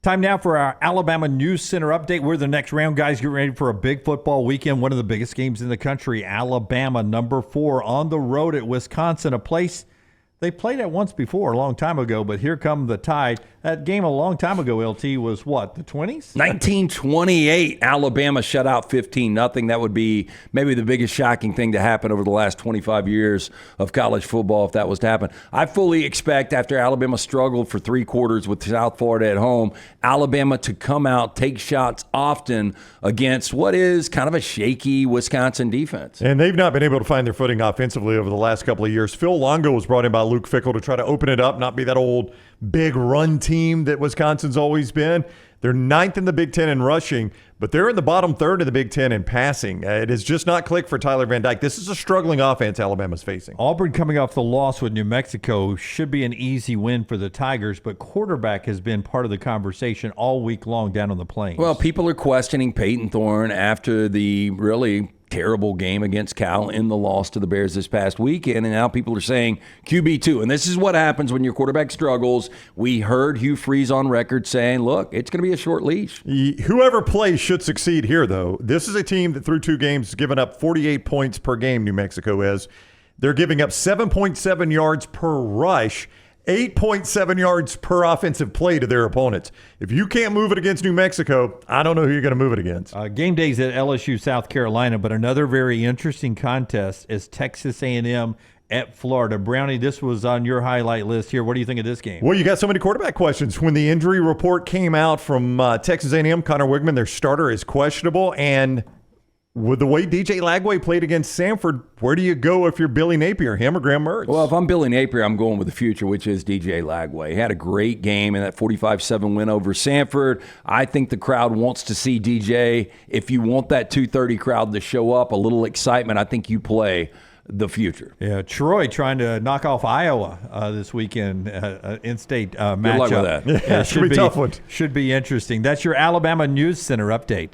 Time now for our Alabama News Center update. We're the next round, guys. Get ready for a big football weekend. One of the biggest games in the country. Alabama, number 4, on the road at Wisconsin, a place they played at once before, a long time ago, but here come the Tide. That game a long time ago, LT, was what, the 20s? 1928, Alabama shut out 15-0. That would be maybe the biggest shocking thing to happen over the last 25 years of college football if that was to happen. I fully expect, after Alabama struggled for 3 quarters with South Florida at home, Alabama to come out, take shots often against what is kind of a shaky Wisconsin defense. And they've not been able to find their footing offensively over the last couple of years. Phil Longo was brought in by Luke Fickell to try to open it up, not be that old big run team that Wisconsin's always been. They're 9th in the Big Ten in rushing, but they're in the bottom third of the Big Ten in passing. It has just not clicked for Tyler Van Dyke. This is a struggling offense Alabama's facing. Auburn coming off the loss with New Mexico should be an easy win for the Tigers, but quarterback has been part of the conversation all week long down on the Plains. Well, people are questioning Peyton Thorne after the really terrible game against Cal in the loss to the Bears this past weekend, and now people are saying QB2. And this is what happens when your quarterback struggles. We heard Hugh Freeze on record saying, look, it's going to be a short leash. Whoever plays should succeed here, though. This is a team that through 2 games has given up 48 points per game, New Mexico is. They're giving up 7.7 yards per rush, 8.7 yards per offensive play to their opponents. If you can't move it against New Mexico, I don't know who you're going to move it against. Game days at LSU, South Carolina, but another very interesting contest is Texas A&M at Florida. Brownie, this was on your highlight list here. What do you think of this game? Well, you got so many quarterback questions. When the injury report came out from Texas A&M, Connor Wigman, their starter, is questionable, and with the way DJ Lagway played against Samford, where do you go if you're Billy Napier, him or Graham Mertz? Well, if I'm Billy Napier, I'm going with the future, which is DJ Lagway. He had a great game in that 45-7 win over Samford. I think the crowd wants to see DJ. If you want that 230 crowd to show up, a little excitement, I think you play the future. Yeah, Troy trying to knock off Iowa this weekend, in-state matchup. Good luck with that. Yeah, should be a tough one. Should be interesting. That's your Alabama News Center update.